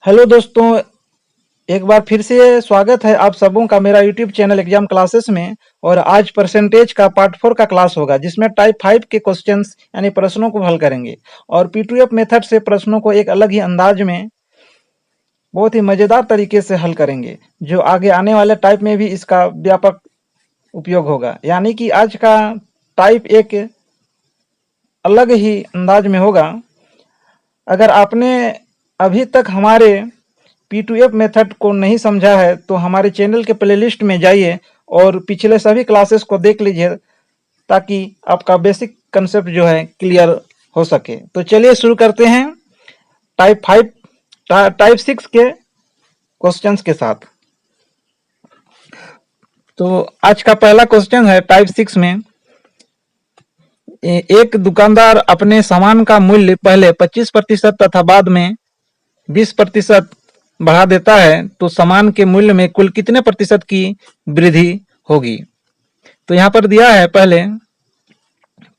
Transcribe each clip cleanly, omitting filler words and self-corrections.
Hello दोस्तों, एक बार फिर से स्वागत है आप सबों का मेरा यूट्यूब चैनल एग्जाम क्लासेस में। और आज परसेंटेज का पार्ट 4 का क्लास होगा, जिसमें टाइप 5 के क्वेश्चंस यानी प्रश्नों को हल करेंगे। और P2F मेथड से प्रश्नों को एक अलग ही अंदाज में बहुत ही मज़ेदार तरीके से हल करेंगे, जो आगे आने वाले टाइप में भी इसका व्यापक उपयोग होगा। यानी कि आज का टाइप एक अलग ही अंदाज में होगा। अगर आपने अभी तक हमारे P2F मेथड को नहीं समझा है तो हमारे चैनल के प्लेलिस्ट में जाइए और पिछले सभी क्लासेस को देख लीजिए, ताकि आपका बेसिक कंसेप्ट जो है क्लियर हो सके। तो चलिए शुरू करते हैं टाइप 6 के क्वेश्चंस के साथ। तो आज का पहला क्वेश्चन है टाइप 6 में। एक दुकानदार अपने सामान का मूल्य पहले 25% तथा बाद में 20% बढ़ा देता है, तो सामान के मूल्य में कुल कितने प्रतिशत की वृद्धि होगी? तो यहां पर दिया है पहले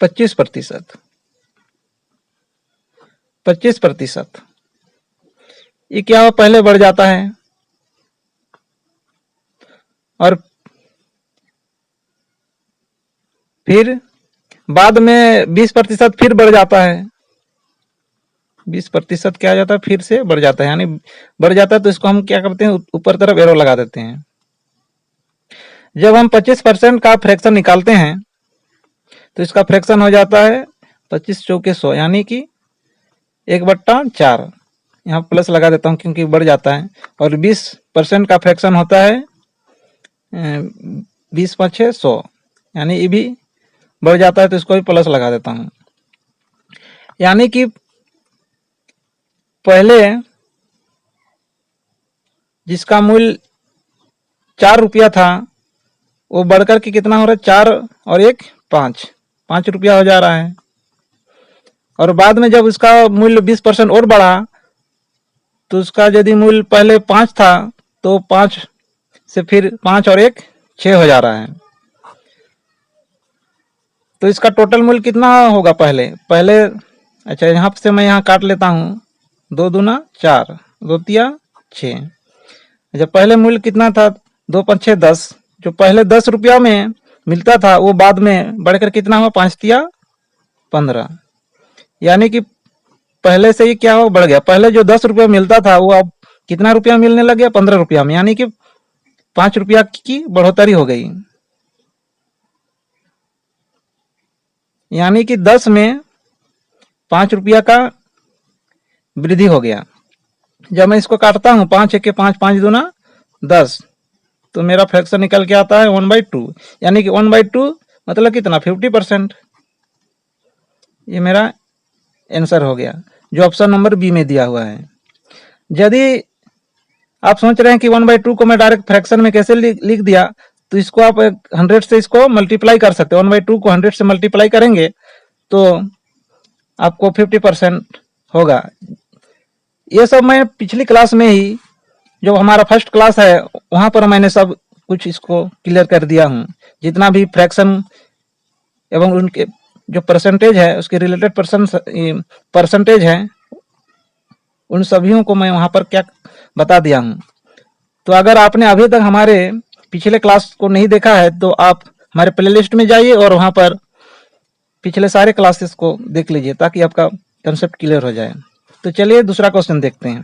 25%। 25% ये क्या हो, पहले बढ़ जाता है और फिर बाद में 20% फिर बढ़ जाता है। 20% क्या आ जाता है, फिर से बढ़ जाता है, यानी बढ़ जाता है। तो इसको हम क्या करते हैं, ऊपर तरफ एरो लगा देते हैं। जब हम 25% का फ्रैक्शन निकालते हैं तो इसका फ्रैक्शन हो जाता है 25 चौके 100, यानी कि 1/4। यहाँ प्लस लगा देता हूँ क्योंकि बढ़ जाता है। और 20% का फ्रैक्शन होता है 20×5 = 100, यानी ये भी बढ़ जाता है, तो इसको भी प्लस लगा देता हूँ। यानी कि पहले जिसका मूल्य 4 रुपया था, वो बढ़कर के कितना हो रहा है, 4 और 1 5 रुपया हो जा रहा है। और बाद में जब उसका मूल्य 20% और बढ़ा, तो उसका यदि मूल्य पहले 5 था तो 5 से फिर 5 और 1 6 हो जा रहा है। तो इसका टोटल मूल्य कितना होगा पहले अच्छा, यहाँ से मैं यहाँ काट लेता हूँ। 2 दूना 4, 2 तिया 6। अच्छा, पहले मूल्य कितना था, 2 5 6 10। जो पहले 10 रुपया में मिलता था वो बाद में बढ़कर कितना हुआ, 5 तिया 15। यानी कि पहले से ही क्या हो, बढ़ गया। पहले जो 10 रुपया मिलता था वो अब कितना रुपया मिलने लग गया, 15 रुपया में, यानी कि 5 रुपया की बढ़ोतरी हो गई। यानी कि 10 में 5 रुपया का वृद्धि हो गया। जब मैं इसको काटता हूँ, 5 1 5, 5 दूना 10, तो मेरा फ्रैक्शन निकल के आता है 1/2। यानी कि 1/2 मतलब कितना, 50%। ये मेरा आंसर हो गया, जो ऑप्शन नंबर बी में दिया हुआ है। यदि आप सोच रहे हैं कि 1/2 को मैं डायरेक्ट फ्रैक्शन में कैसे लिख दिया, तो इसको आप 100 से इसको मल्टीप्लाई कर सकते हो। 1/2 को 100 से मल्टीप्लाई करेंगे तो आपको 50% होगा। ये सब मैं पिछली क्लास में ही, जो हमारा फर्स्ट क्लास है, वहां पर मैंने सब कुछ इसको क्लियर कर दिया हूँ। जितना भी फ्रैक्शन एवं उनके जो परसेंटेज है, उसके रिलेटेड परसेंटेज है, उन सभी को मैं वहां पर क्या बता दिया हूँ। तो अगर आपने अभी तक हमारे पिछले क्लास को नहीं देखा है तो आप हमारे प्लेलिस्ट में जाइए और वहां पर पिछले सारे क्लासेस को देख लीजिए, ताकि आपका कंसेप्ट क्लियर हो जाए। तो चलिए दूसरा क्वेश्चन देखते हैं।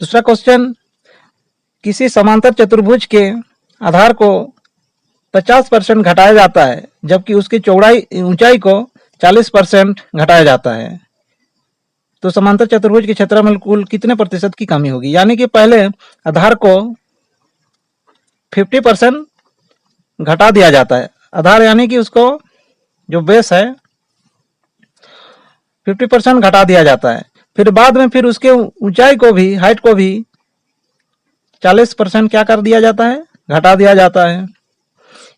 दूसरा क्वेश्चन, किसी समांतर चतुर्भुज के आधार को 50% घटाया जाता है, जबकि उसकी ऊंचाई को 40% घटाया जाता है, तो समांतर चतुर्भुज के क्षेत्रफल कुल कितने प्रतिशत की कमी होगी? यानी कि पहले आधार को 50% घटा दिया जाता है। आधार यानी कि उसको जो बेस है 50% घटा दिया जाता है। फिर बाद में फिर उसके ऊंचाई को भी, हाइट को भी 40% क्या कर दिया जाता है, घटा दिया जाता है।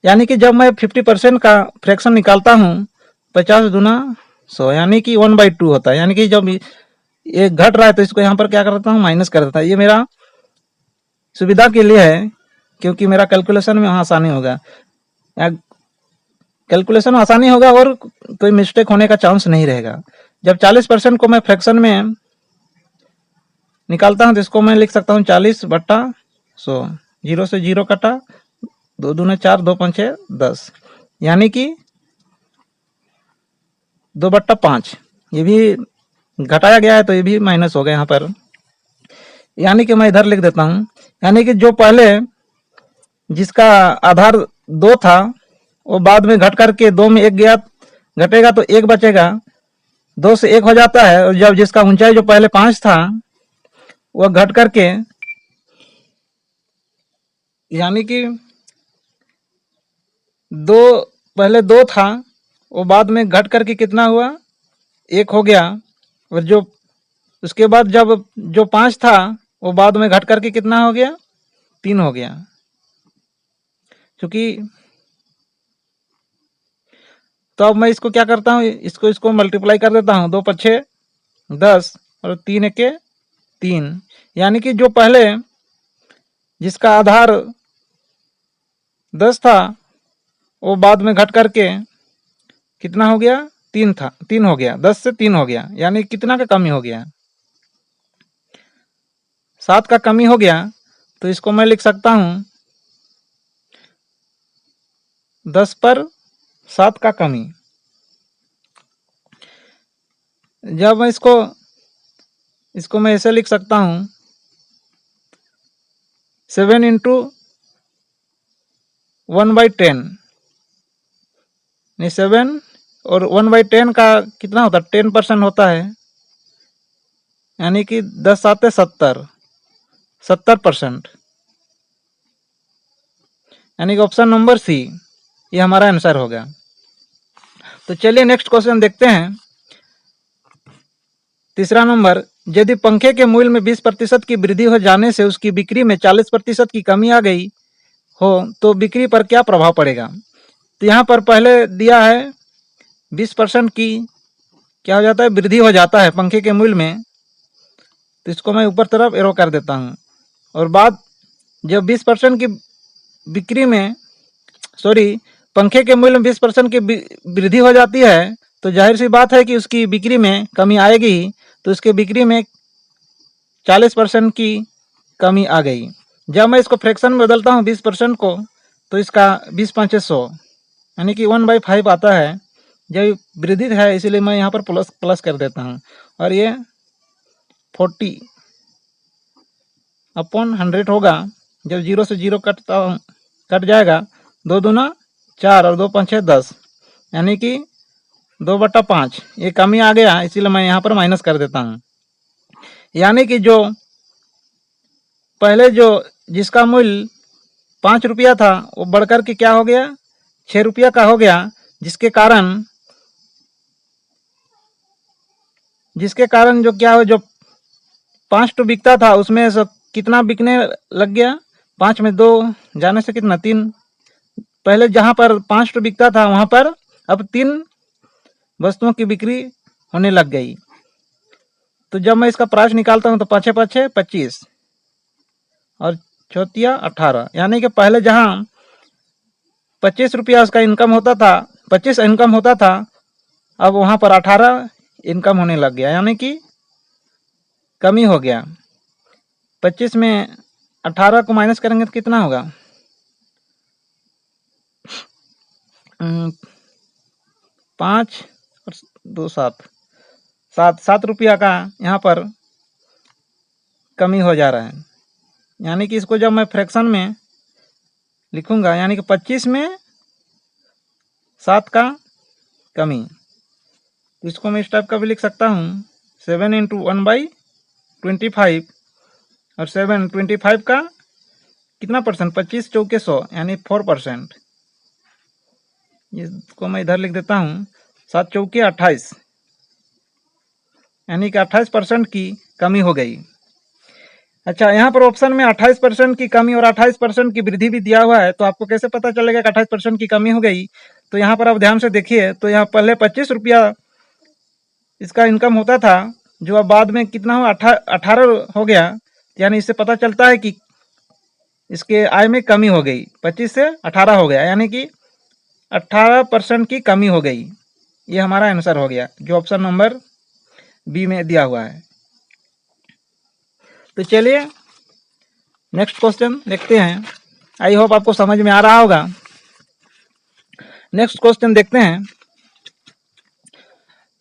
यानी कि जब मैं 50% का फ्रैक्शन निकालता हूँ, 50 दूना 100, यानी कि 1/2 होता है। यानी कि जब ये घट रहा है तो इसको यहाँ पर क्या करता हूँ, माइनस कर देता है। ये मेरा सुविधा के लिए है, क्योंकि मेरा कैलकुलेशन में आसानी होगा। कैलकुलेशन में आसानी होगा और कोई मिस्टेक होने का चांस नहीं रहेगा। जब 40% को मैं फ्रैक्शन में निकालता हूँ तो इसको मैं लिख सकता हूँ 40/100। 0 से 0 कटा, 2 दूने 4, 2 पंचे 10, यानी कि 2/5। ये भी घटाया गया है तो ये भी माइनस हो गया यहाँ पर, यानी कि मैं इधर लिख देता हूँ, यानी कि जो पहले जिसका आधार 2 था वो बाद में घट करके 2 में 1 गया, घटेगा तो 1 बचेगा, 2 से 1 हो जाता है। और जब जिसका ऊंचाई जो पहले 5 था वह घट करके, यानी कि 2 पहले 2 था वो बाद में घट करके कितना हुआ, 1 हो गया। और जो उसके बाद जब जो 5 था वो बाद में घट करके कितना हो गया, 3 हो गया। क्योंकि तो अब मैं इसको क्या करता हूँ, इसको मल्टीप्लाई कर देता हूँ, 2 पछे 10 और 3 एके 3, यानी कि जो पहले जिसका आधार 10 था वो बाद में घट करके कितना हो गया, 3 था, 3 हो गया, 10 से 3 हो गया, यानी कितना का कमी हो गया, 7 का कमी हो गया। तो इसको मैं लिख सकता हूँ 10/7 का कमी। जब मैं इसको मैं ऐसे लिख सकता हूँ 7 इंटू 1/10, 7 और 1/10 का कितना होता है, 10% होता है, यानी कि 10 7 70, 70%, यानी कि ऑप्शन नंबर सी ये हमारा आंसर होगा। तो चलिए नेक्स्ट क्वेश्चन देखते हैं। तीसरा नंबर, यदि पंखे के मूल्य में 20% की वृद्धि हो जाने से उसकी बिक्री में 40% की कमी आ गई हो तो बिक्री पर क्या प्रभाव पड़ेगा। तो यहाँ पर पहले दिया है 20% की क्या हो जाता है, वृद्धि हो जाता है पंखे के मूल्य में, तो इसको मैं ऊपर तरफ एरो कर देता हूँ। और बाद जब 20% की बिक्री में पंखे के मूल्य में 20% की वृद्धि हो जाती है तो जाहिर सी बात है कि उसकी बिक्री में कमी आएगी, तो उसके बिक्री में 40% की कमी आ गई। जब मैं इसको फ्रैक्शन में बदलता हूँ 20% को, तो इसका 20 पंचे 100, यानी कि 1/5 आता है। जब वृद्धि है इसीलिए मैं यहाँ पर प्लस कर देता हूँ, और ये 40/100 होगा। जब 0 से 0 कट जाएगा, 2 दूना 4 और 2 पंचे 10, यानी कि 2/5 ये कमी आ गया, इसीलिए मैं यहाँ पर माइनस कर देता हूँ। यानी कि जो पहले जिसका मूल्य 5 रुपया था वो बढ़कर के क्या हो गया, 6 रुपया का हो गया, जिसके कारण जो क्या हो, जो 5 तो बिकता था उसमें से कितना बिकने लग गया, 5 में 2 जाने से कितना 3, पहले जहां पर 5 तो बिकता था वहां पर अब 3 वस्तुओं की बिक्री होने लग गई। तो जब मैं इसका प्राइस निकालता हूं तो 5 5 25 और 4 18, यानी कि पहले जहां 25 रुपया उसका इनकम होता था, 25 इनकम होता था, अब वहां पर 18 इनकम होने लग गया, यानी कि कमी हो गया। 25 में 18 को माइनस करेंगे तो कितना होगा, 5 और 2 7 रुपया का यहाँ पर कमी हो जा रहा है। यानी कि इसको जब मैं फ्रैक्शन में लिखूंगा, यानी कि 25 में 7 का कमी, तो इसको मैं इस टाइप का भी लिख सकता हूँ 7 इंटू 1/25, और 7/25 का कितना परसेंट, 25 चौके 100, यानी 4%। इसको मैं इधर लिख देता हूँ 7 चौके 28, यानी कि 28% की कमी हो गई। अच्छा, यहाँ पर ऑप्शन में 28% की कमी और 28% की वृद्धि भी दिया हुआ है, तो आपको कैसे पता चलेगा कि 28% की कमी हो गई। तो यहाँ पर आप ध्यान से देखिए, तो यहाँ पहले 25 रुपया इसका इनकम होता था, जो अब बाद में कितना हुआ, 18 हो गया, यानी इससे पता चलता है कि इसके आय में कमी हो गई, 25 से 18 हो गया, यानी कि 18% की कमी हो गई। ये हमारा आंसर हो गया, जो ऑप्शन नंबर बी में दिया हुआ है। तो चलिए नेक्स्ट क्वेश्चन देखते हैं। आई होप आपको समझ में आ रहा होगा। नेक्स्ट क्वेश्चन देखते हैं।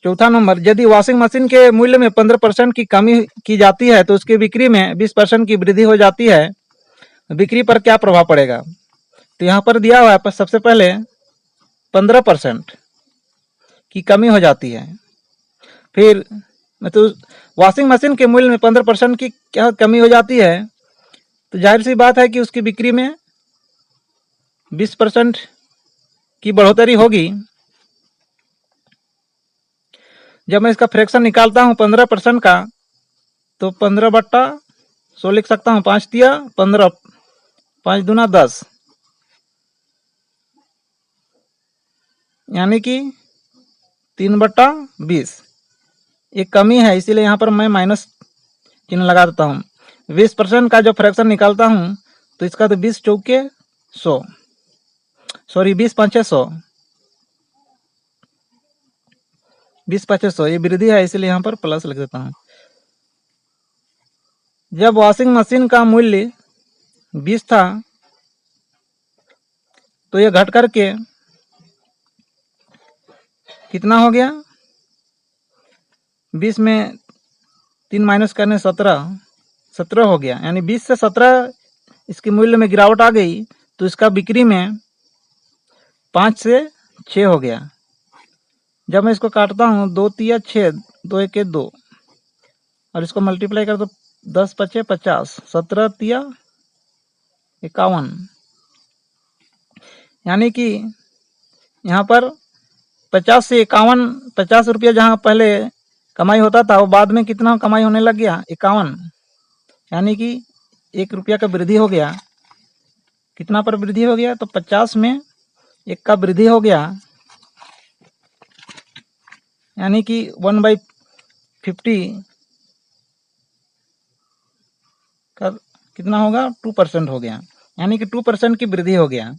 चौथा नंबर, यदि वॉशिंग मशीन के मूल्य में 15% की कमी की जाती है तो उसकी बिक्री में 20% की वृद्धि हो जाती है, बिक्री पर क्या प्रभाव पड़ेगा? तो यहाँ पर दिया हुआ है, पर सबसे पहले 15% की कमी हो जाती है। फिर मतलब वॉशिंग मशीन के मूल्य में 15% की क्या कमी हो जाती है, तो जाहिर सी बात है कि उसकी बिक्री में 20% की बढ़ोतरी होगी। जब मैं इसका फ्रैक्शन निकालता हूँ 15% का, तो 15/100 लिख सकता हूँ। 5 तिया 15, 5 दूना 10, यानी कि 3/20। एक कमी है, इसीलिए यहाँ पर मैं माइनस चिन्ह लगा देता हूँ। 20% का जो फ्रैक्शन निकालता हूँ तो इसका तो 20 चौके 100, सॉरी 20 5 100, 20 5 100 ये वृद्धि है, इसीलिए यहाँ पर प्लस लिख देता हूँ। जब वॉशिंग मशीन का मूल्य 20 था तो ये घट करके कितना हो गया? 20 में 3 माइनस करने 17 हो गया, यानी 20 से 17 इसके मूल्य में गिरावट आ गई, तो इसका बिक्री में 5 से 6 हो गया। जब मैं इसको काटता हूँ 2 तिया 6, 2 1 2, और इसको मल्टीप्लाई कर दो 10 5 50, 17 तिया 51, यानी कि यहाँ पर 50 से 51, 50 रुपया जहाँ पहले कमाई होता था वो बाद में कितना कमाई होने लग गया? 51, यानी कि 1 रुपया का वृद्धि हो गया। कितना पर वृद्धि हो गया? तो 50 में 1 का वृद्धि हो गया, यानी कि 1/50 का कितना होगा? 2% हो गया, यानी कि 2% की वृद्धि हो गया।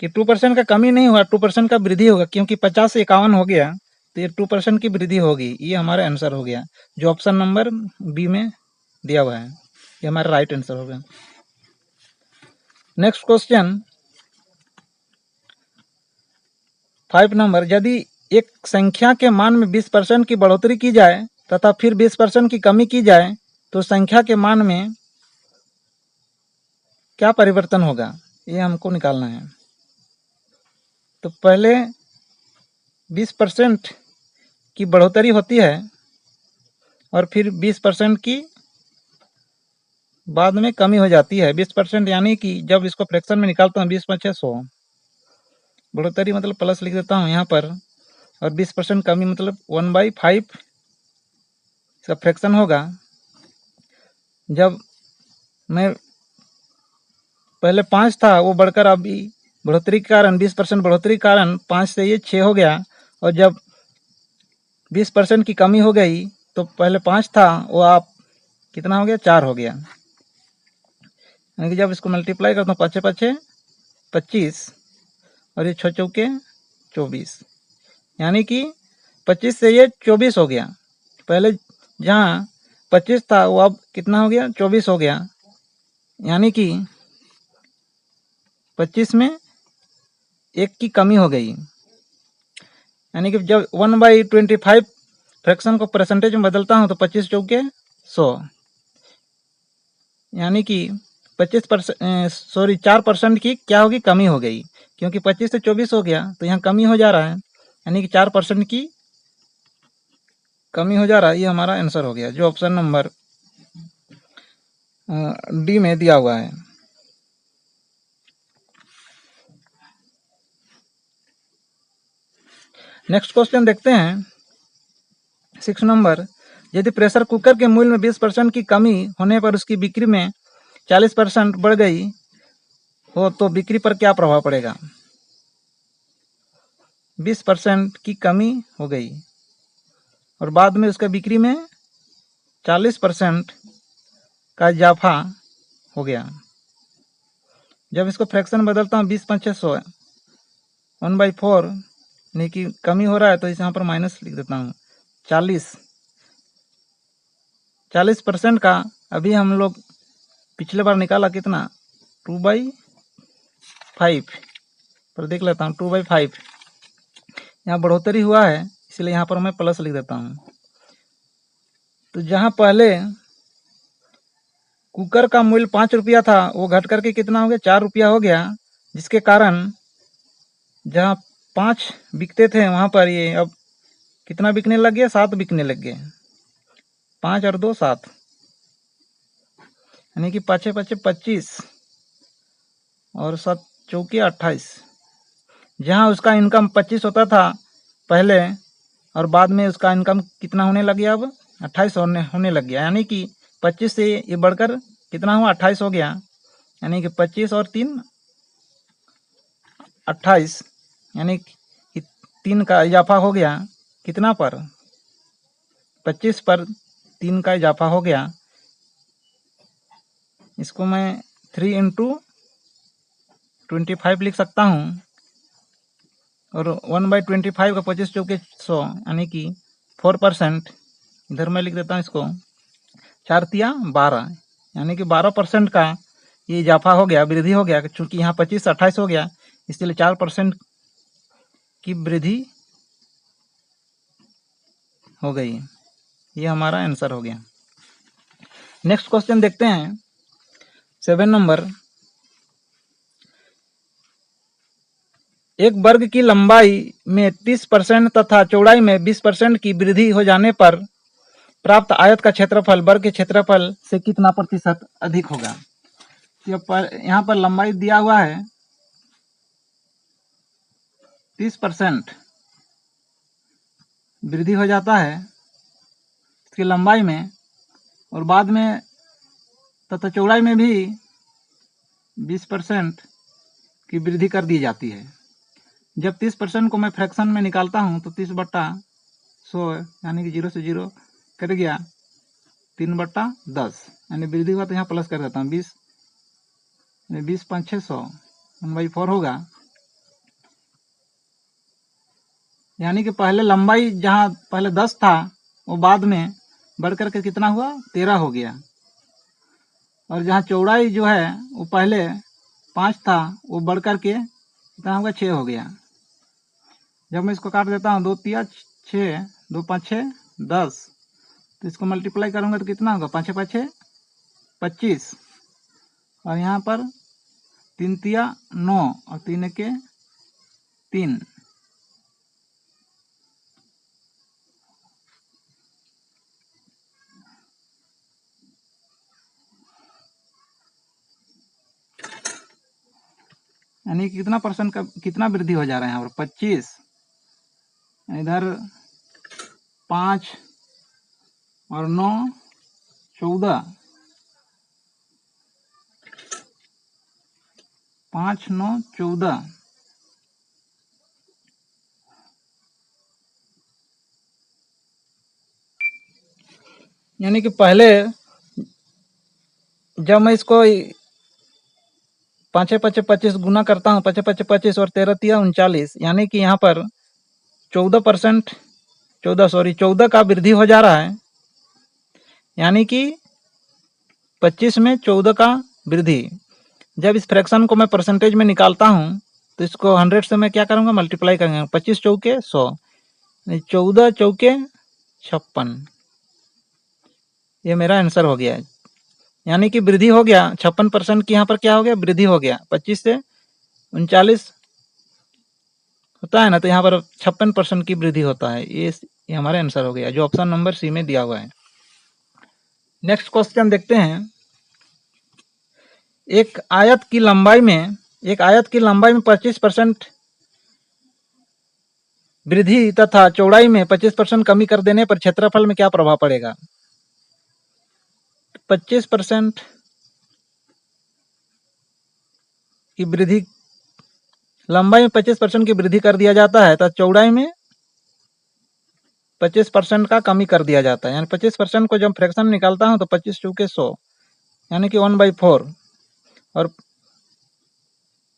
कि 2% का कमी नहीं हुआ, 2% का वृद्धि होगा, क्योंकि 50 से 51 हो गया तो ये 2% की वृद्धि होगी। ये हमारा आंसर हो गया, जो ऑप्शन नंबर बी में दिया हुआ है, ये हमारा राइट आंसर हो गया। नेक्स्ट क्वेश्चन 5 नंबर, यदि एक संख्या के मान में 20% की बढ़ोतरी की जाए तथा फिर 20% की कमी की जाए तो संख्या के मान में क्या परिवर्तन होगा? ये हमको निकालना है। तो पहले 20% की बढ़ोतरी होती है और फिर 20% की बाद में कमी हो जाती है। 20% यानी कि जब इसको फ्रैक्शन में निकालता हूँ 20 5 100, बढ़ोतरी मतलब प्लस लिख देता हूँ यहाँ पर, और 20% कमी मतलब 1/5 इसका फ्रैक्शन होगा। जब मैं पहले 5 था वो बढ़कर अभी बढ़ोतरी के कारण 20% बढ़ोतरी के कारण 5 से ये 6 हो गया, और जब 20% की कमी हो गई तो पहले 5 था वो आप कितना हो गया? 4 हो गया, यानी कि जब इसको मल्टीप्लाई करता हूँ 5 5 25 और ये 6 चौके 24, यानी कि 25 से ये 24 हो गया। पहले जहाँ 25 था वो अब कितना हो गया? 24 हो गया, यानी कि 25 में 1 की कमी हो गई। यानी कि जब 1/25 फ्रैक्शन को परसेंटेज में बदलता हूँ तो 25 चौके 100, यानी कि 4% की क्या होगी? कमी हो गई, क्योंकि 25 से 24 हो गया तो यहाँ कमी हो जा रहा है, यानी कि 4% की कमी हो जा रहा है। ये हमारा आंसर हो गया, जो ऑप्शन नंबर डी में दिया हुआ है। नेक्स्ट क्वेश्चन देखते हैं 6 नंबर, यदि प्रेशर कुकर के मूल्य में 20% की कमी होने पर उसकी बिक्री में 40% बढ़ गई हो तो बिक्री पर क्या प्रभाव पड़ेगा? 20% की कमी हो गई और बाद में उसका बिक्री में 40% का इजाफा हो गया। जब इसको फ्रैक्शन बदलता हूँ 20 5 100, 1/4, नहीं कि कमी हो रहा है तो इस यहाँ पर माइनस लिख देता हूँ। 40% का अभी हम लोग पिछले बार निकाला कितना 2/5 पर देख लेता हूँ 2/5 यहाँ बढ़ोतरी हुआ है, इसलिए यहाँ पर मैं प्लस लिख देता हूँ। तो जहाँ पहले कुकर का मूल्य 5 रुपया था वो घट करके कितना हो गया 4 रुपया हो गया, जिसके कारण जहाँ 5 बिकते थे वहाँ पर ये अब कितना बिकने लग गया 7 बिकने लग गए। 5 और 2 7 यानी कि 5 5 25 और 7 चौके 28। जहाँ उसका इनकम 25 होता था पहले और बाद में उसका इनकम कितना होने लग गया अब 28 होने लग गया, यानी कि 25 से ये बढ़कर कितना हुआ 28 हो गया, यानी कि 25 और 3 28, यानी कि 3 का इजाफा हो गया कितना पर 25 पर 3 का इजाफा हो गया। इसको मैं 3 × 25 लिख सकता हूँ और 1/25 का 25 चौके 100 यानी कि 4%। इधर मैं लिख देता हूँ इसको 4 तिया 12 यानी कि 12% का ये इजाफा हो गया, वृद्धि हो गया। चूंकि यहाँ 25 से 28 हो गया इसलिए 4% की वृद्धि हो गई। ये हमारा आंसर हो गया। नेक्स्ट क्वेश्चन देखते हैं 7 नंबर। एक वर्ग की लंबाई में 30% तथा चौड़ाई में 20% की वृद्धि हो जाने पर प्राप्त आयत का क्षेत्रफल वर्ग के क्षेत्रफल से कितना प्रतिशत अधिक होगा। यहाँ पर लंबाई दिया हुआ है 30% वृद्धि हो जाता है इसकी लंबाई में और बाद में तथा चौड़ाई में भी 20% की वृद्धि कर दी जाती है। जब 30% को मैं फ्रैक्शन में निकालता हूँ तो 30/100 यानी कि 0 से 0 कट गया 3/10 यानी वृद्धि हुआ तो यहाँ प्लस कर देता हूँ 20 5 6 100 1/4 होगा। यानी कि पहले लंबाई जहाँ पहले 10 था वो बाद में बढ़ करके कितना हुआ 13 हो गया और जहाँ चौड़ाई जो है वो पहले 5 था वो बढ़ करके कितना होगा 6 हो गया। जब मैं इसको काट देता हूँ 2 तिया 6 2 5 6 10 तो इसको मल्टीप्लाई करूंगा तो कितना होगा 5 5 6 25 और यहाँ पर 3 तिया 9 और 3 के 3 यानी कितना परसेंट का कितना वृद्धि हो जा रहा है यहाँ पर 25, इधर 5 और 9 14 5 9 14 यानी कि पहले जब मैं इसको 5 5 25 गुना करता हूँ 5 5 25 और 13 तिया 39 यानी कि यहाँ पर 14% का वृद्धि हो जा रहा है। यानी कि 25 में 14 का वृद्धि। जब इस फ्रैक्शन को मैं परसेंटेज में निकालता हूँ तो इसको 100 से मैं क्या करूँगा मल्टीप्लाई करूँगा 25 चौके 100 14 चौके 56। ये मेरा आंसर हो गया है। यानी कि वृद्धि हो गया 56% की यहाँ पर क्या हो गया वृद्धि हो गया। 25 से 39 होता है ना तो यहाँ पर 56% की वृद्धि होता है। ये हमारा आंसर हो गया जो ऑप्शन नंबर सी में दिया हुआ है। नेक्स्ट क्वेश्चन देखते हैं। एक आयत की लंबाई में 25% वृद्धि तथा चौड़ाई में 25% कमी कर देने पर क्षेत्रफल में क्या प्रभाव पड़ेगा। 25% की वृद्धि लंबाई में 25% की वृद्धि कर दिया जाता है तो चौड़ाई में 25% का कमी कर दिया जाता है। यानी 25% को जब फ्रैक्शन निकालता हूं तो 25 चौके 100 यानी कि 1/4 और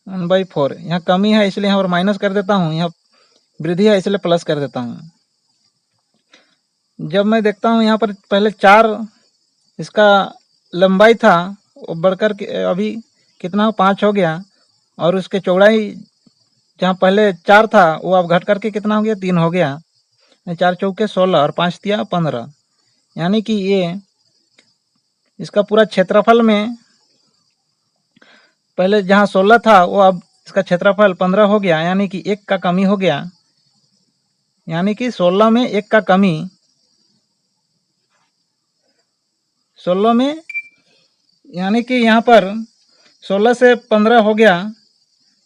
1/4 यहाँ कमी है इसलिए यहाँ पर माइनस कर देता हूँ, यहाँ वृद्धि है इसलिए प्लस कर देता हूँ। जब मैं देखता हूँ यहाँ पर पहले 4 इसका लंबाई था वो बढ़कर के अभी कितना 5 हो गया, और उसके चौड़ाई जहाँ पहले 4 था वो अब घट करके कितना हो गया 3 हो गया। 4 चौके 16 और 5 दिया 15, यानी कि ये इसका पूरा क्षेत्रफल में पहले जहाँ 16 था वो अब इसका क्षेत्रफल 15 हो गया, यानी कि 1 का कमी हो गया, यानी कि 16 में 1 का कमी, 16 में यानी कि यहाँ पर 16 से 15 हो गया।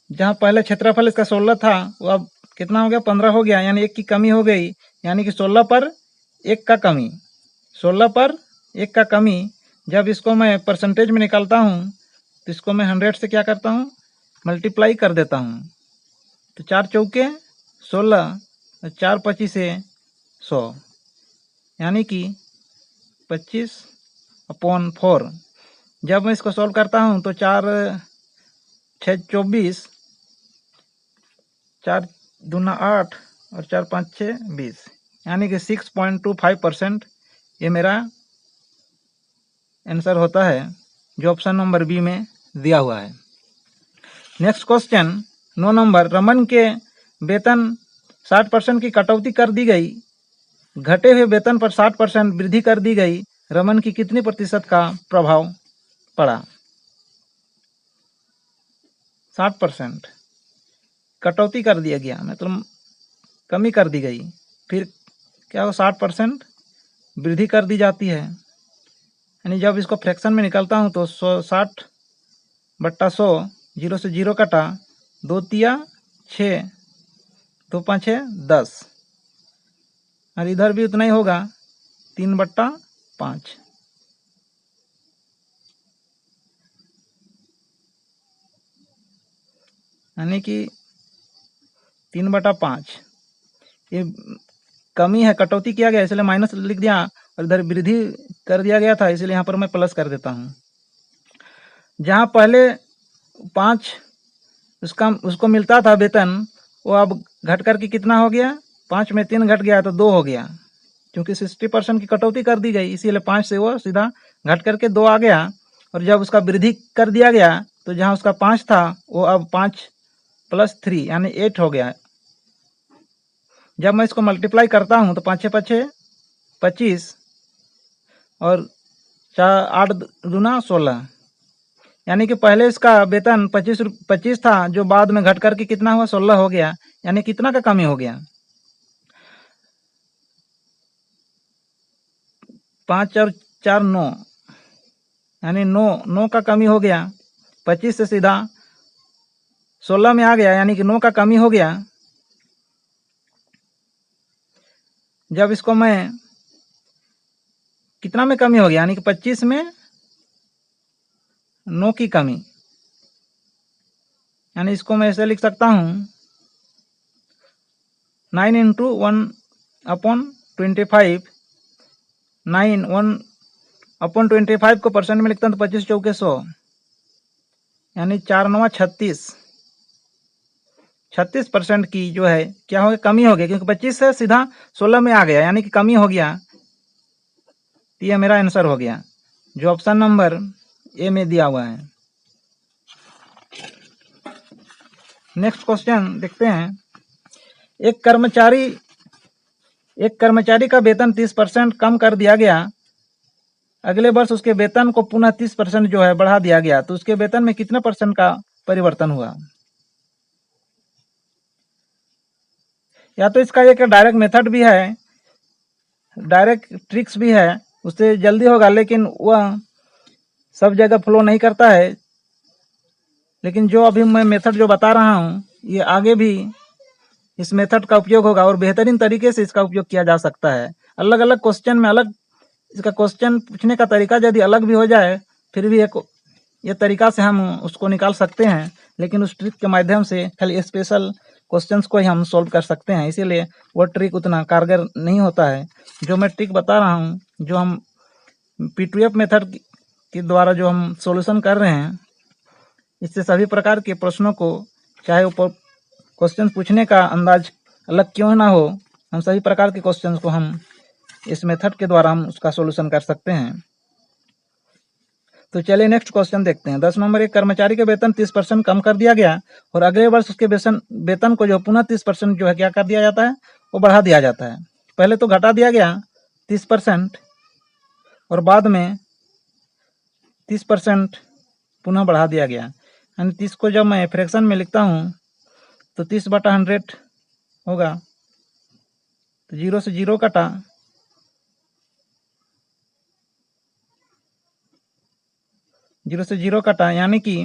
जहाँ पहले क्षेत्रफल इसका 16 था वो अब कितना हो गया 15 हो गया, यानी 1 की कमी हो गई, यानी कि 16 पर 1 का कमी, 16 पर 1 का कमी। जब इसको मैं परसेंटेज में निकालता हूँ तो इसको मैं 100 से क्या करता हूँ मल्टीप्लाई कर देता हूँ। तो 4 चौके 16, 4 25 100, यानी कि 25/4। जब मैं इसको सॉल्व करता हूँ तो 4 6 24, 4 दूना 8 और 4 5 6 20, यानी कि 6.25% ये मेरा आंसर होता है, जो ऑप्शन नंबर बी में दिया हुआ है। नेक्स्ट क्वेश्चन 9 नंबर, रमन के वेतन 60% की कटौती कर दी गई, घटे हुए वेतन पर 60% वृद्धि कर दी गई, रमन की कितनी प्रतिशत का प्रभाव पड़ा? 60% कटौती कर दिया गया, मतलब कमी कर दी गई, फिर क्या हो 60% वृद्धि कर दी जाती है, यानी जब इसको फ्रैक्शन में निकालता हूँ तो 60/100, 0 से 0 कटा, 2 तिया 6, 2 5 10, और इधर भी उतना ही होगा 3/5, यानी कि 3/5 ये कमी है, कटौती किया गया इसलिए माइनस लिख दिया, और इधर वृद्धि कर दिया गया था इसलिए यहाँ पर मैं प्लस कर देता हूँ। जहाँ पहले 5 उसको मिलता था वेतन, वो अब घट करके कितना हो गया, 5 में 3 घट गया तो 2 हो गया, क्योंकि 60% की कटौती कर दी गई, इसीलिए 5 से वो सीधा घट करके 2 आ गया। और जब उसका वृद्धि कर दिया गया तो जहाँ उसका 5 था वो अब 5 + 3 यानी 8 हो गया। जब मैं इसको मल्टीप्लाई करता हूँ तो 5 × 5 = 25 और 8 दूना 16, यानी कि पहले इसका वेतन 25 था, जो बाद में घट करके कितना हुआ 16 हो गया, यानी कितना का कमी हो गया, 5 और 4 9, यानी 9 का कमी हो गया। 25 से सीधा 16 में आ गया, यानी कि 9 का कमी हो गया। जब इसको मैं कितना में कमी हो गया, यानी कि 25 में 9 की कमी, यानी इसको मैं ऐसे लिख सकता हूँ 9 × 1/25, 9 1/25 को परसेंट में लिखता हूँ तो 25 चौके 100, यानी 4 9 36, 36% की जो है क्या हो गया कमी हो गया, क्योंकि 25 से सीधा 16 में आ गया, यानी कि कमी हो गया। तो यह मेरा आंसर हो गया, जो ऑप्शन नंबर ए में दिया हुआ है। नेक्स्ट क्वेश्चन देखते हैं, एक कर्मचारी का वेतन 30% कम कर दिया गया, अगले वर्ष उसके वेतन को पुनः 30% जो है बढ़ा दिया गया, तो उसके वेतन में कितने % का परिवर्तन हुआ? या तो इसका एक डायरेक्ट मेथड भी है, डायरेक्ट ट्रिक्स भी है, उससे जल्दी होगा, लेकिन वह सब जगह फ्लो नहीं करता है। लेकिन जो अभी मैं मेथड जो बता रहा हूँ ये आगे भी इस मेथड का उपयोग होगा और बेहतरीन तरीके से इसका उपयोग किया जा सकता है। अलग अलग क्वेश्चन में अलग इसका क्वेश्चन पूछने का तरीका यदि अलग भी हो जाए फिर भी ये तरीका से हम उसको निकाल सकते हैं, लेकिन उस ट्रिक के माध्यम से खाली स्पेशल क्वेश्चंस को ही हम सॉल्व कर सकते हैं, इसीलिए वो ट्रिक उतना कारगर नहीं होता है। जो मैं ट्रिक बता रहा हूँ, जो हम P2F मेथड के द्वारा जो हम सॉल्यूशन कर रहे हैं, इससे सभी प्रकार के प्रश्नों को, चाहे वो क्वेश्चन पूछने का अंदाज अलग क्यों ना हो, हम सभी प्रकार के क्वेश्चंस को हम इस मेथड के द्वारा हम उसका सॉल्यूशन कर सकते हैं। तो चलिए नेक्स्ट क्वेश्चन देखते हैं। 10 नंबर, एक कर्मचारी के वेतन 30% कम कर दिया गया और अगले वर्ष उसके वेतन को जो पुनः 30% जो है क्या कर दिया जाता है, वो बढ़ा दिया जाता है। पहले तो घटा दिया गया 30% और बाद में 30% पुनः बढ़ा दिया गया। यानी 30 को जब मैं फ्रैक्शन में लिखता हूँ तो 30/100 होगा। तो 0 से 0 कटा, 0 से 0 कटा, यानी कि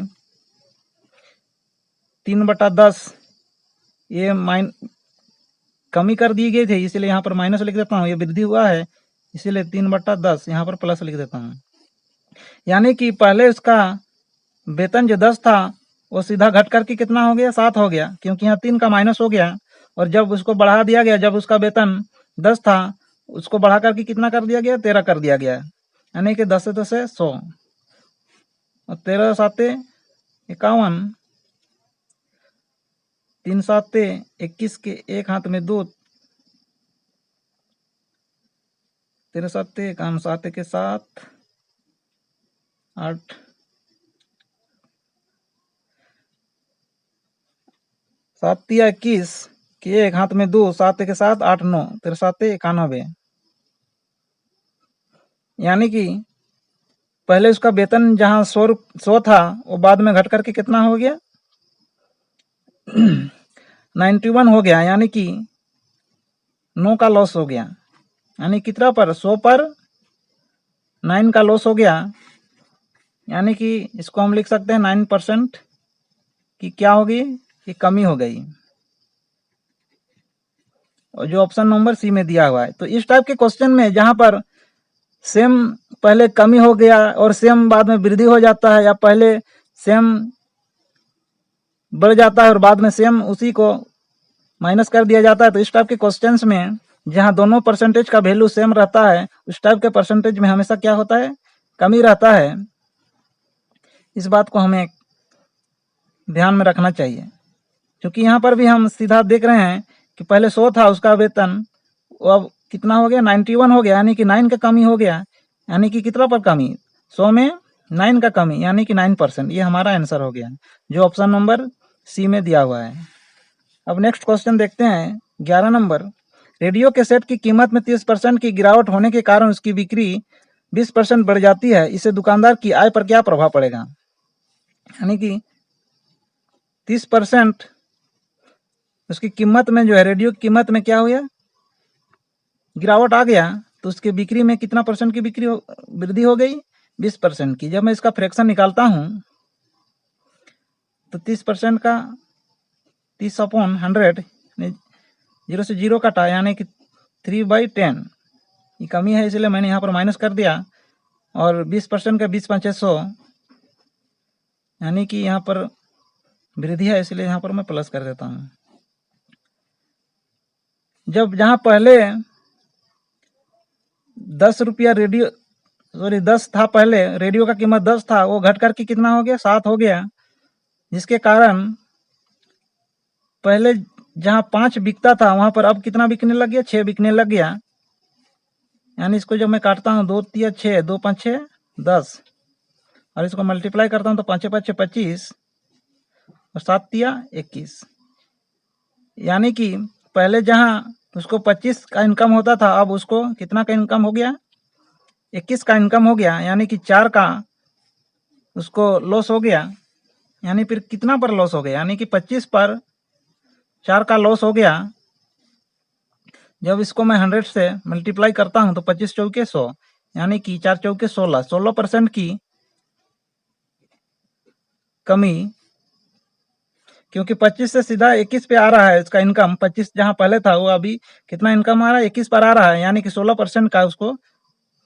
3/10 ये कमी कर दी गई थी, इसीलिए यहाँ पर माइनस लिख देता हूँ। ये वृद्धि हुआ है इसीलिए 3/10 यहाँ पर प्लस लिख देता हूँ। यानी कि पहले उसका वेतन जो 10 था वो सीधा घट करके कितना हो गया, 7 हो गया, क्योंकि यहाँ 3 का माइनस हो गया। और जब उसको बढ़ा दिया गया, जब उसका वेतन 10 था उसको बढ़ा करके कितना कर दिया गया, 13 कर दिया गया। यानी कि 10 से 10 है 100 और 13 साते 51, 3 साते 21 के एक हाथ में 2, 13 साते 51, 7 के 7, 8, 7 तिया 21 के एक हाथ में 2, 7 के 7, 8, 9, 13 साते 91। यानी कि पहले उसका वेतन जहाँ 100 था वो बाद में घट करके कितना हो गया 91 हो गया। यानी कि 9 का लॉस हो गया। यानी कितना पर, 100 पर 9 का लॉस हो गया। यानी कि इसको हम लिख सकते हैं 9% की क्या होगी, कि कमी हो गई। और जो ऑप्शन नंबर सी में दिया हुआ है। तो इस टाइप के क्वेश्चन में जहां पर सेम पहले कमी हो गया और सेम बाद में वृद्धि हो जाता है, या पहले सेम बढ़ जाता है और बाद में सेम उसी को माइनस कर दिया जाता है, तो इस टाइप के क्वेश्चंस में जहां दोनों परसेंटेज का वैल्यू सेम रहता है उस टाइप के परसेंटेज में हमेशा क्या होता है, कमी रहता है। इस बात को हमें ध्यान में रखना चाहिए, क्योंकि यहाँ पर भी हम सीधा देख रहे हैं कि पहले 100 था उसका वेतन, वो अब कितना हो गया, 91 हो गया। यानी कि 9 का कमी हो गया। यानी कि कितना पर कमी, 100 में 9 का कमी, यानी कि 9%। ये हमारा आंसर हो गया जो ऑप्शन नंबर सी में दिया हुआ है। अब नेक्स्ट क्वेश्चन देखते हैं। 11 नंबर, रेडियो के सेट की कीमत में 30% की गिरावट होने के कारण उसकी बिक्री 20% बढ़ जाती है। इससे दुकानदार की आय पर क्या प्रभाव पड़ेगा। यानी कि 30% उसकी कीमत में जो है, रेडियो की कीमत में क्या हुआ, गिरावट आ गया, तो उसकी बिक्री में कितना परसेंट की बिक्री वृद्धि हो गई, 20% की। जब मैं इसका फ्रैक्शन निकालता हूं तो 30% का 30/100, 0 से 0 कटा, यानी कि 3/10 ये कमी है, इसलिए मैंने यहाँ पर माइनस कर दिया। और 20% का 20×500, यानी कि यहाँ पर वृद्धि है, इसलिए यहाँ पर मैं प्लस कर देता हूँ। जब जहाँ पहले 10 रुपया रेडियो, सॉरी 10 था, पहले रेडियो का कीमत 10 था, वो घट करके कितना हो गया, 7 हो गया। जिसके कारण पहले जहाँ 5 बिकता था वहां पर अब कितना बिकने लग गया, 6 बिकने लग गया। यानी इसको जब मैं काटता हूँ 2 तिया 6, 2 5 6 10, और इसको मल्टीप्लाई करता हूँ तो 5 5 25 और 7 तिया 21। यानी कि पहले जहाँ उसको 25 का इनकम होता था, अब उसको कितना का इनकम हो गया, 21 का इनकम हो गया। यानी कि 4 का उसको लॉस हो गया। यानी फिर कितना पर लॉस हो गया, यानी कि 25 पर 4 का लॉस हो गया। जब इसको मैं 100 से मल्टीप्लाई करता हूं तो 25 चौके 100, यानी कि 4 चौके 16, 16% की कमी। क्योंकि 25 से सीधा 21 पे आ रहा है इसका इनकम। 25 जहां पहले था वो अभी कितना इनकम आ रहा है, 21 पर आ रहा है। यानी कि 16% का उसको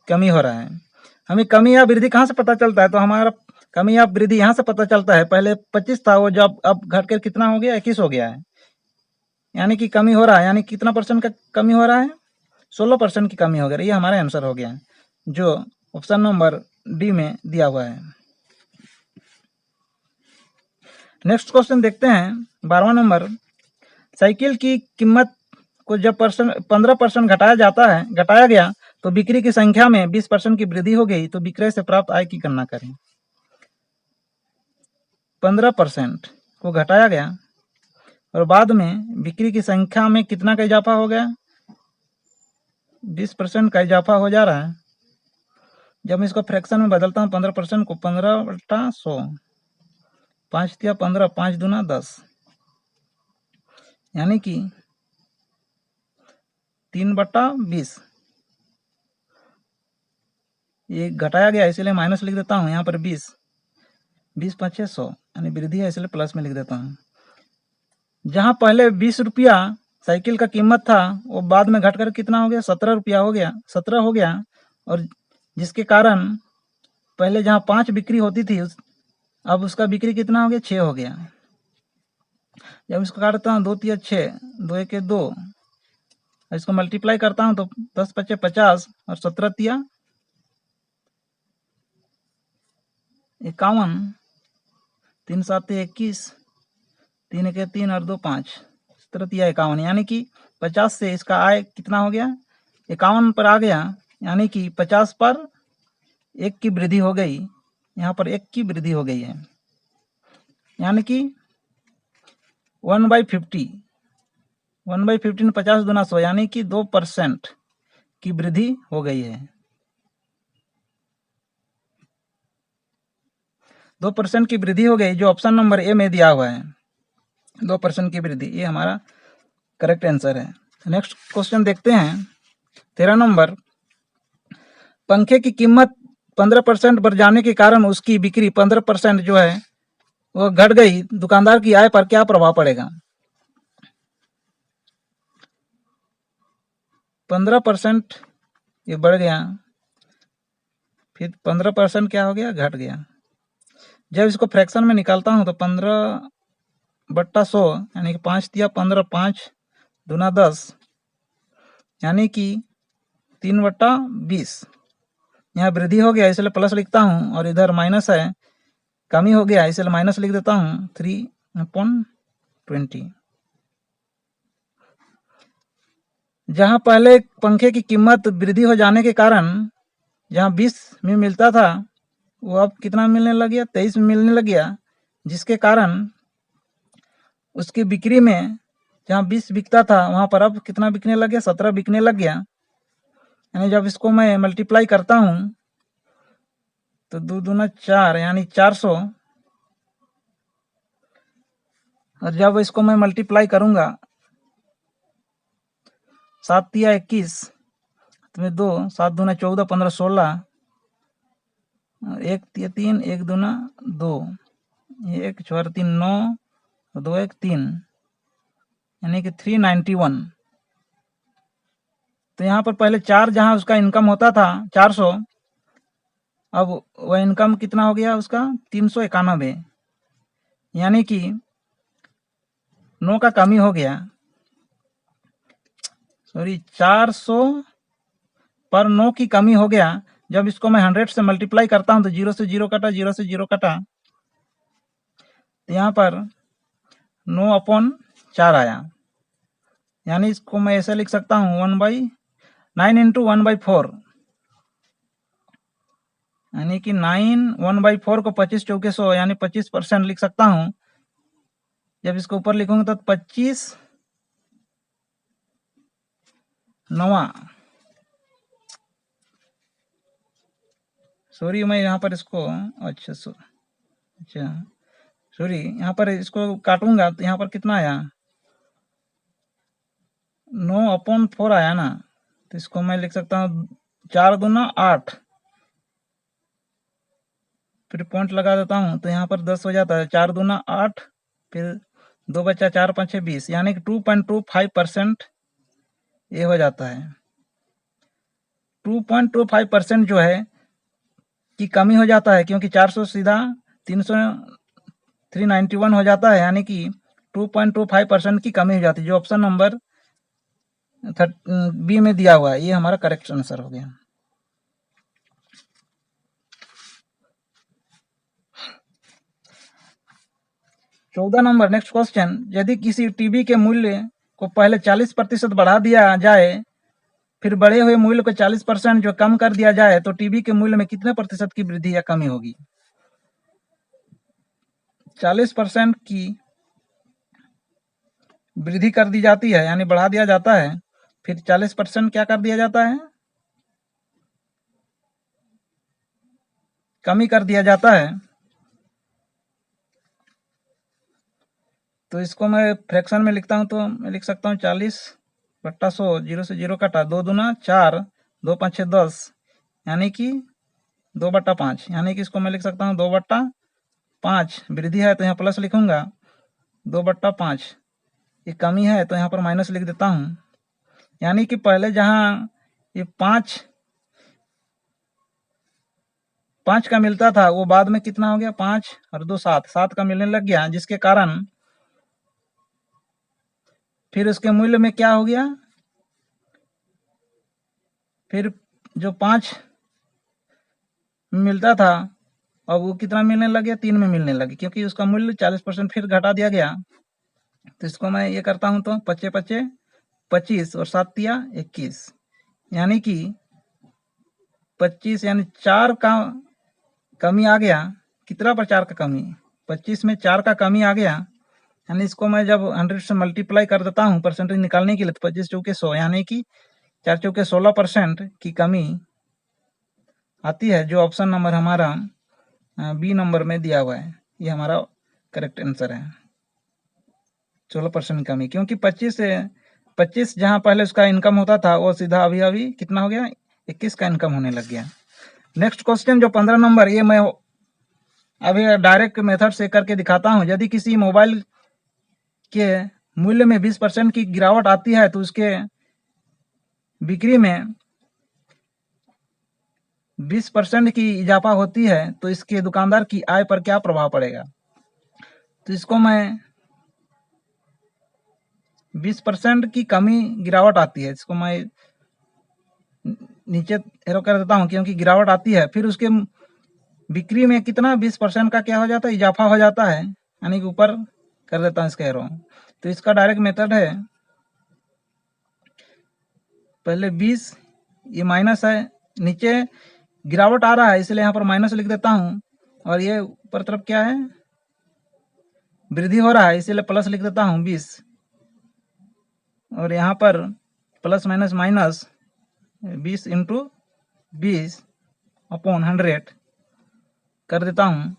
कमी हो रहा है। हमें कमी या वृद्धि कहाँ से पता चलता है, तो हमारा कमी या वृद्धि यहाँ से पता चलता है। पहले 25 था, वो जब अब घट कर कितना हो गया, 21 हो गया है। यानी कि कमी हो रहा है। यानी कितना परसेंट का कमी हो रहा है, 16% की कमी हो गई। ये हमारा आंसर हो गया जो ऑप्शन नंबर डी में दिया हुआ है। नेक्स्ट क्वेश्चन देखते हैं। 12वां नंबर, साइकिल की कीमत को जब 15% घटाया गया तो बिक्री की संख्या में 20% की वृद्धि हो गई, तो विक्रय से प्राप्त आय की गणना करें। 15% को घटाया गया और बाद में बिक्री की संख्या में कितना का इजाफा हो गया? 20% का इजाफा हो जा रहा है। जब मैं इसको फ्रैक्शन में बदलता हूँ 15% को 15/100, 5 तिया 15, 5 दूना 10, यानी कि 3/20। ये घटाया गया इसलिए माइनस लिख देता हूँ यहाँ पर 20, 20 5 100, यानी वृद्धि है इसलिए प्लस में लिख देता हूँ। जहाँ पहले 20 रुपया साइकिल का कीमत था वो बाद में घटकर कितना हो गया? 17 रुपया हो गया, 17 हो गया। और जिसके कारण पहले जहाँ 5 बिक्री होती थी अब उसका बिक्री कितना हो गया? 6 हो गया। जब इसको काटता हूँ 2 तिया 6, 2 1 2, इसको मल्टीप्लाई करता हूँ तो 10 5 50 और 17 तिया 51, 3 7 21, 3 1 3 और 2 5, 17 तिया 51, यानी कि 50 से इसका आय कितना हो गया? 51 पर आ गया, यानी कि 50 पर 1 की वृद्धि हो गई। यहाँ पर 1 की वृद्धि हो गई है, यानी कि 1/50, 1/50 में 50 दूना 100, यानी कि 2% की वृद्धि हो गई है। 2% की वृद्धि हो गई, जो ऑप्शन नंबर ए में दिया हुआ है, 2% की वृद्धि, ये हमारा करेक्ट आंसर है। नेक्स्ट क्वेश्चन देखते हैं, 13 नंबर। पंखे की कीमत 15% बढ़ जाने के कारण उसकी बिक्री 15% जो है वो घट गई, दुकानदार की आय पर क्या प्रभाव पड़ेगा? 15% ये बढ़ गया, फिर 15% क्या हो गया? घट गया। जब इसको फ्रैक्शन में निकालता हूँ तो 15/100, यानी कि 5 तिया 15, 5 दूना 10, यानी कि 3/20। यहाँ वृद्धि हो गया इसलिए प्लस लिखता हूँ, और इधर माइनस है, कमी हो गया इसलिए माइनस लिख देता हूँ, 3/20। जहाँ पहले पंखे की कीमत वृद्धि हो जाने के कारण जहाँ 20 में मिलता था वो अब कितना मिलने लग गया? 23 में मिलने लग गया, जिसके कारण उसकी बिक्री में जहाँ 20 बिकता था वहाँ पर अब कितना बिकने लग गया? 17 बिकने लग गया। यानी जब इसको मैं मल्टीप्लाई करता हूँ तो 2 दूना 4, यानी 400, और जब इसको मैं मल्टीप्लाई करूंगा 7 तिया 21, तो 2, 7 दूना 14, 15 16, 1 तिया 3, 1 दूना 2, 1 4 3 9, 2 1 3, यानी कि 391। तो यहाँ पर पहले 4 जहाँ उसका इनकम होता था 400, अब वह इनकम कितना हो गया उसका? 391, यानी कि 9 का कमी हो गया। सॉरी, 400 पर 9 की कमी हो गया। जब इसको मैं 100 से मल्टीप्लाई करता हूं तो 0 से 0 कटा, 0 से 0 कटा, तो यहाँ पर 9/4 आया। यानी इसको मैं ऐसे लिख सकता हूँ 1/9 इंटू 1/4, यानी कि 9 1/4 को 25 चौके 100, यानी 25% लिख सकता हूँ। जब इसको ऊपर लिखूंगा तो 25 9, सॉरी मैं यहाँ पर इसको अच्छा सॉरी यहाँ पर इसको काटूंगा तो यहाँ पर कितना आया? 9/4 आया ना, तो इसको मैं लिख सकता हूँ 4 दूना 8, फिर पॉइंट लगा देता हूँ तो यहाँ पर 10 हो जाता है, 4 दूना 8, फिर 2 बचा 4 5 20, यानी कि 2.25% ये हो जाता है। 2.25% जो है की कमी हो जाता है, क्योंकि 400 सीधा 391 हो जाता है, यानी कि 2.25% की कमी हो जाती है, जो ऑप्शन नंबर बी में दिया हुआ है। ये हमारा करेक्ट आंसर हो गया। चौदह नंबर, नेक्स्ट क्वेश्चन। यदि किसी टीवी के मूल्य को पहले 40% बढ़ा दिया जाए, फिर बढ़े हुए मूल्य को 40% जो कम कर दिया जाए, तो टीवी के मूल्य में कितने प्रतिशत की वृद्धि या कमी होगी? 40% की वृद्धि कर दी जाती है, यानी बढ़ा दिया जाता है, फिर 40% क्या कर दिया जाता है, कमी कर दिया जाता है। तो इसको मैं फ्रैक्शन में लिखता हूं, तो मैं लिख सकता हूं 40/100, 0 से 0 काटा, 2 दूना 4, 2 5 6 10, यानी कि 2/5, यानी कि इसको मैं लिख सकता हूँ 2/5। वृद्धि है तो यहाँ प्लस लिखूंगा, 2/5। ये कमी है तो यहाँ पर माइनस लिख देता हूँ, यानी कि पहले जहाँ ये 5 का मिलता था वो बाद में कितना हो गया, 5 और 2 7 का मिलने लग गया, जिसके कारण फिर उसके मूल्य में क्या हो गया, फिर जो 5 मिलता था अब वो कितना मिलने लग गया, 3 में मिलने लगे, क्योंकि उसका मूल्य 40% फिर घटा दिया गया। तो इसको मैं ये करता हूं तो 5 5 25 और 7 तिया 21, यानी कि 25 यानी 4 का कमी आ गया। कितना पर 4 का कमी, 25 में 4 का कमी आ गया, यानी इसको मैं जब 100 से मल्टीप्लाई कर देता हूँ परसेंटेज निकालने के लिए, तो 25 चौके 100, यानी कि 4 चौके 16% की कमी आती है, जो ऑप्शन नंबर हमारा बी नंबर में दिया हुआ है। ये हमारा करेक्ट आंसर है, 16% कमी, क्योंकि 25 जहां पहले उसका इनकम होता था वो सीधा अभी कितना हो गया, 21 का इनकम होने लग गया। नेक्स्ट क्वेश्चन जो 15 नंबर, ये मैं अभी डायरेक्ट मेथड से करके दिखाता हूं। यदि किसी मोबाइल के मूल्य में 20% की गिरावट आती है तो उसके बिक्री में 20% की इजाफा होती है, तो इसके दुकानदार की आय पर क्या प्रभाव पड़ेगा। तो इसको मैं 20% की कमी गिरावट आती है, इसको मैं नीचे एरो कर देता हूं, क्योंकि गिरावट आती है, फिर उसके बिक्री में कितना 20% का क्या हो जाता है, इजाफा हो जाता है, यानी कि ऊपर कर देता हूं इसका एरो। तो इसका डायरेक्ट मेथड है, पहले 20, ये माइनस है, नीचे गिरावट आ रहा है इसलिए यहाँ पर माइनस लिख देता हूं, और ये ऊपर तरफ क्या है, वृद्धि हो रहा है, इसीलिए प्लस लिख देता हूं 20, और यहाँ पर प्लस माइनस माइनस 20 × 20/100 कर देता हूं।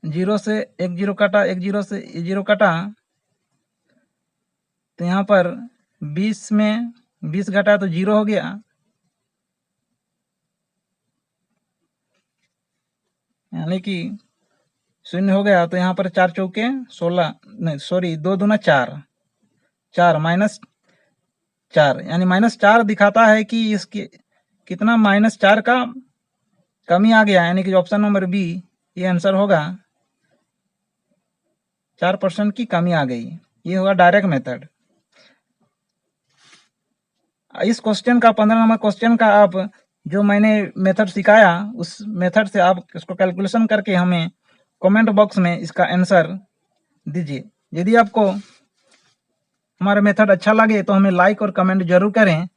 0 से 1 0 काटा, 1 0 से 0 काटा, तो यहाँ पर 20 में 20 घटा तो 0 हो गया, यानी कि 0 हो गया। तो यहाँ पर 4 चौके 16, नहीं सॉरी 2 दूना 4, 4 -4, यानी -4 दिखाता है कि इसके कितना -4 का कमी आ गया, यानी कि ऑप्शन नंबर बी ये आंसर होगा, 4% की कमी आ गई। ये होगा डायरेक्ट मेथड। इस क्वेश्चन का 15 नंबर क्वेश्चन का आप जो मैंने मेथड सिखाया उस मेथड से आप इसको कैलकुलेशन करके हमें कमेंट बॉक्स में इसका आंसर दीजिए। यदि आपको हमारा मेथड अच्छा लगे तो हमें लाइक और कमेंट जरूर करें।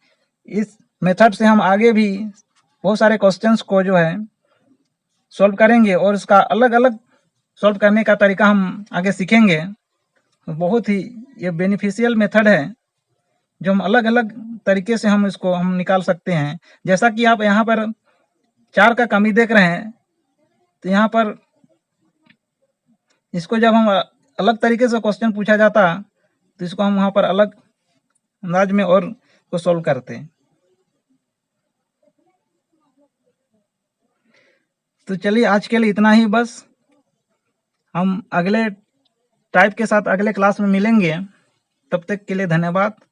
इस मेथड से हम आगे भी बहुत सारे क्वेश्चंस को जो है सॉल्व करेंगे, और इसका अलग अलग सॉल्व करने का तरीका हम आगे सीखेंगे। बहुत ही ये बेनिफिशियल मेथड है, जो हम अलग अलग तरीके से हम इसको निकाल सकते हैं। जैसा कि आप यहाँ पर 4 का कमी देख रहे हैं, तो यहाँ पर इसको जब हम अलग तरीके से क्वेश्चन पूछा जाता तो इसको हम वहाँ पर अलग अंदाज में और को सॉल्व करते हैं। तो चलिए आज के लिए इतना ही बस, हम अगले टाइप के साथ अगले क्लास में मिलेंगे। तब तक के लिए धन्यवाद।